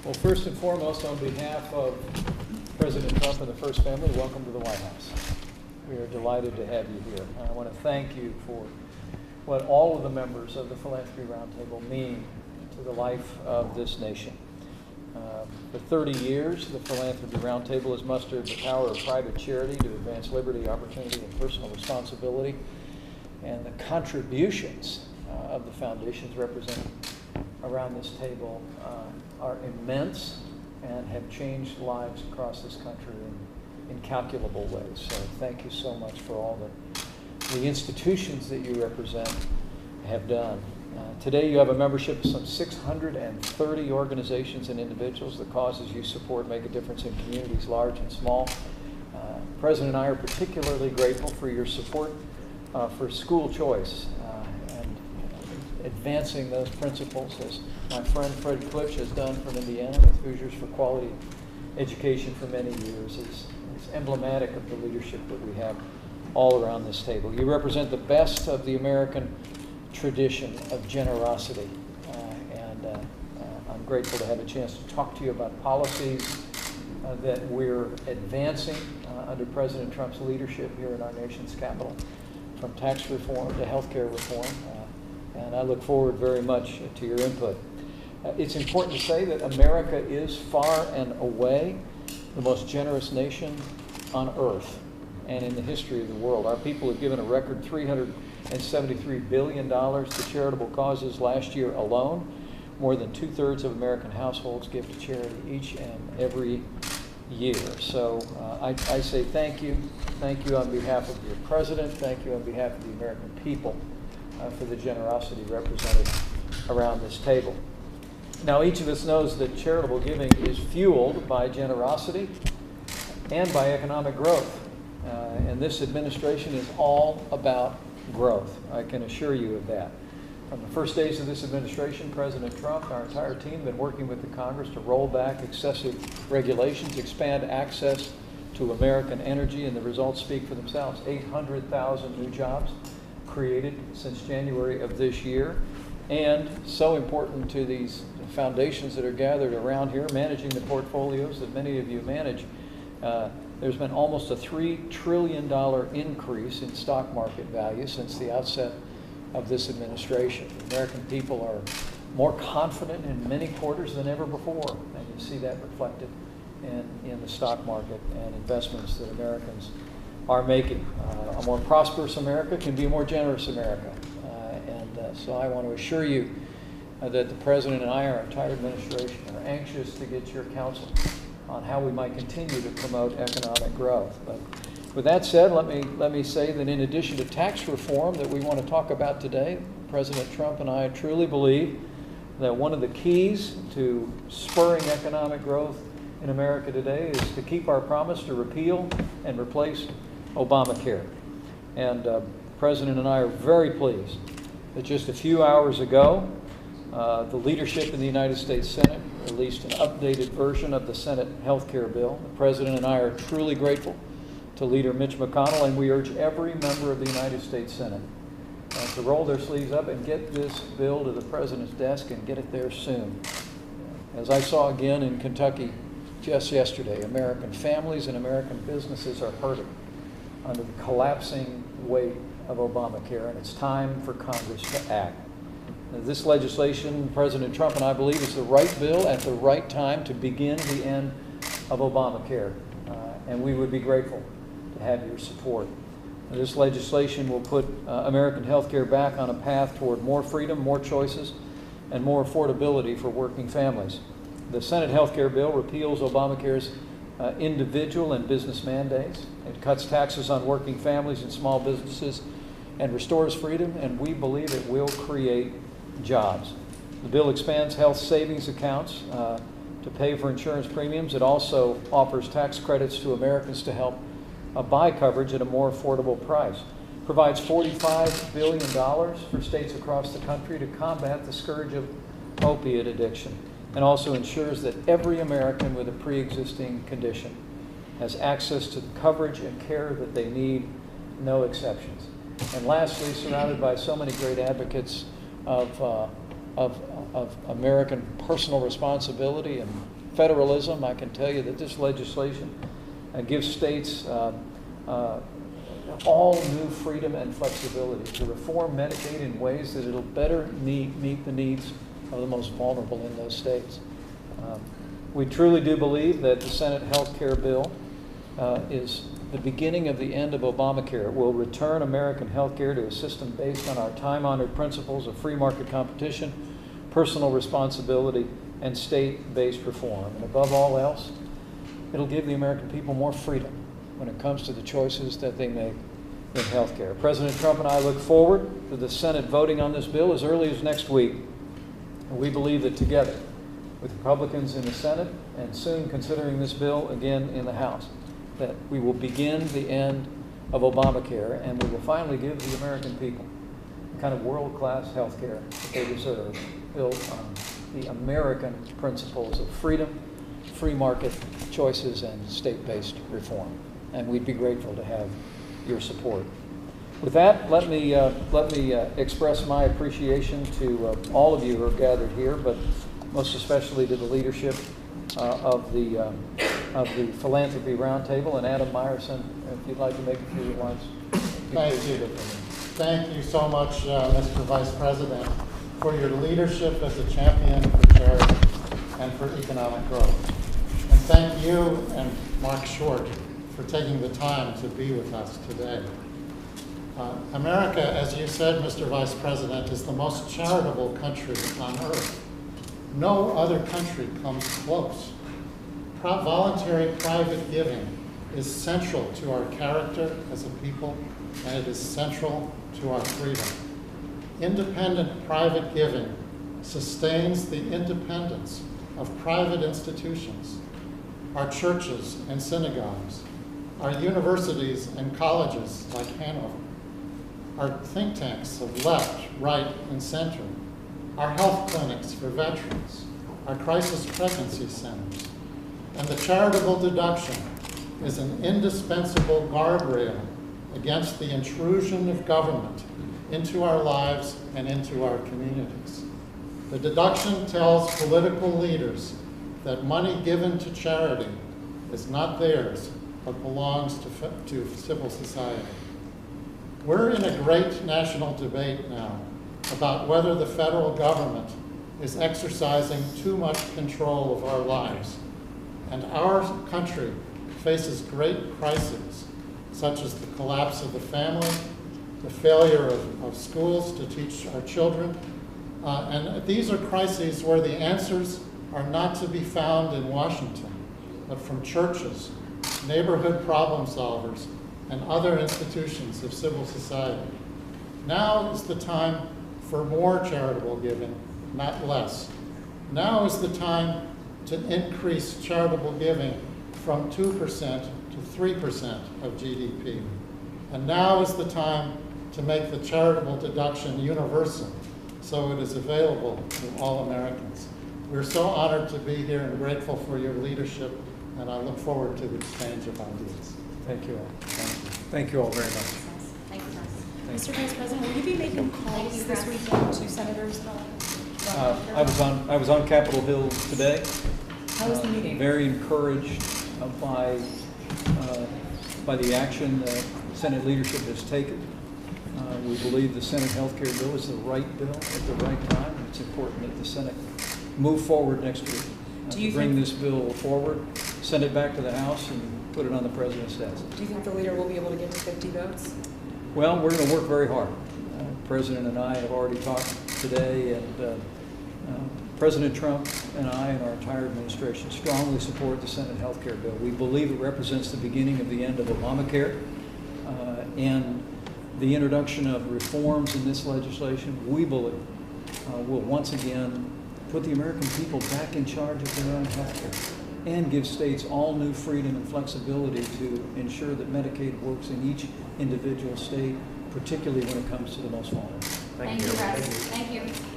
Well, first and foremost, on behalf of President Trump and the First Family, welcome to the White House. We are delighted to have you here. I want to thank you for what all of the members of the Philanthropy Roundtable mean to the life of this nation. For 30 years, the Philanthropy Roundtable has mustered the power of private charity to advance liberty, opportunity, and personal responsibility. And the contributions of the foundations represented around this table are immense and have changed lives across this country in incalculable ways. So thank you so much for all that the institutions that you represent have done. Today you have a membership of some 630 organizations and individuals. The causes you support make a difference in communities large and small. The President and I are particularly grateful for your support for school choice and advancing those principles, as my friend Fred Klitsch has done from Indiana with Hoosiers for Quality Education for many years. Is emblematic of the leadership that we have all around this table. You represent the best of the American tradition of generosity, and I'm grateful to have a chance to talk to you about policies that we're advancing under President Trump's leadership here in our nation's capital, from tax reform to health care reform, and I look forward very much to your input. It's important to say that America is far and away the most generous nation on earth and in the history of the world. Our people have given a record $373 billion to charitable causes last year alone. More than 2/3 of American households give to charity each and every year. So I say thank you. Thank you on behalf of your president. Thank you on behalf of the American people for the generosity represented around this table. Now, each of us knows that charitable giving is fueled by generosity and by economic growth. And this administration is all about growth. I can assure you of that. From the first days of this administration, President Trump and our entire team have been working with the Congress to roll back excessive regulations, expand access to American energy, and the results speak for themselves. 800,000 new jobs created since January of this year. And so important to these foundations that are gathered around here, managing the portfolios that many of you manage, there's been almost a $3 trillion increase in stock market value since the outset of this administration. The American people are more confident in many quarters than ever before, and you see that reflected in the stock market and investments that Americans are making. A more prosperous America can be a more generous America. So I want to assure you that the President and I, our entire administration, are anxious to get your counsel on how we might continue to promote economic growth. But with that said, let me say that in addition to tax reform that we want to talk about today, President Trump and I truly believe that one of the keys to spurring economic growth in America today is to keep our promise to repeal and replace Obamacare. And the President and I are very pleased that just a few hours ago, the leadership in the United States Senate released an updated version of the Senate health care bill. The President and I are truly grateful to Leader Mitch McConnell, and we urge every member of the United States Senate to roll their sleeves up and get this bill to the President's desk and get it there soon. As I saw again in Kentucky just yesterday, American families and American businesses are hurting under the collapsing weight of Obamacare, and it's time for Congress to act. This legislation, President Trump and I believe, is the right bill at the right time to begin the end of Obamacare, and we would be grateful to have your support. This legislation will put American health care back on a path toward more freedom, more choices, and more affordability for working families. The Senate health care bill repeals Obamacare's individual and business mandates. It cuts taxes on working families and small businesses and restores freedom, and we believe it will create jobs. The bill expands health savings accounts to pay for insurance premiums. It also offers tax credits to Americans to help buy coverage at a more affordable price. Provides $45 billion for states across the country to combat the scourge of opiate addiction, and also ensures that every American with a pre-existing condition has access to the coverage and care that they need, no exceptions. And lastly, surrounded by so many great advocates of of American personal responsibility and federalism, I can tell you that this legislation gives states all new freedom and flexibility to reform Medicaid in ways that it'll better meet the needs of the most vulnerable in those states. We truly do believe that the Senate health care bill is the beginning of the end of Obamacare. It will return American health care to a system based on our time-honored principles of free market competition, personal responsibility, and state-based reform. And above all else, it'll give the American people more freedom when it comes to the choices that they make in health care. President Trump and I look forward to the Senate voting on this bill as early as next week. And we believe that together, with Republicans in the Senate and soon considering this bill again in the House, that we will begin the end of Obamacare and we will finally give the American people the kind of world-class health care that they deserve, built on the American principles of freedom, free market choices, and state-based reform. And we'd be grateful to have your support. With that, let me express my appreciation to all of you who are gathered here, but most especially to the leadership of the Philanthropy Roundtable. And Adam Meyerson, if you'd like to make a few remarks. Thank you. Thank you so much, Mr. Vice President, for your leadership as a champion for charity and for economic growth. And thank you and Mark Short for taking the time to be with us today. America, as you said, Mr. Vice President, is the most charitable country on earth. No other country comes close. Voluntary private giving is central to our character as a people, and it is central to our freedom. Independent private giving sustains the independence of private institutions, our churches and synagogues, our universities and colleges like Hanover, our think tanks of left, right, and center, our health clinics for veterans, our crisis pregnancy centers, and the charitable deduction is an indispensable guardrail against the intrusion of government into our lives and into our communities. The deduction tells political leaders that money given to charity is not theirs, but belongs to civil society. We're in a great national debate now about whether the federal government is exercising too much control of our lives. And our country faces great crises, such as the collapse of the family, the failure of schools to teach our children. And these are crises where the answers are not to be found in Washington, but from churches, neighborhood problem solvers, and other institutions of civil society. Now is the time for more charitable giving, not less. Now is the time to increase charitable giving from 2% to 3% of GDP. And now is the time to make the charitable deduction universal so it is available to all Americans. We're so honored to be here and grateful for your leadership, and I look forward to the exchange of ideas. Thank you all. Thank you all very much. Thank you, Mr. Vice President, will you be making calls this weekend to senators? I was on Capitol Hill today. How was the meeting? Very encouraged by the action that Senate leadership has taken. We believe the Senate health care bill is the right bill at the right time. It's important that the Senate move forward next week to bring this bill forward, send it back to the House, and put it on the President's desk. Do you think the leader will be able to get to 50 votes? Well, we're going to work very hard. The President and I have already talked today, and President Trump and I and our entire administration strongly support the Senate health care bill. We believe it represents the beginning of the end of Obamacare, and the introduction of reforms in this legislation, we believe, will once again put the American people back in charge of their own health care and give states all new freedom and flexibility to ensure that Medicaid works in each individual state, particularly when it comes to the most vulnerable. Thank you, Russ. Thank you.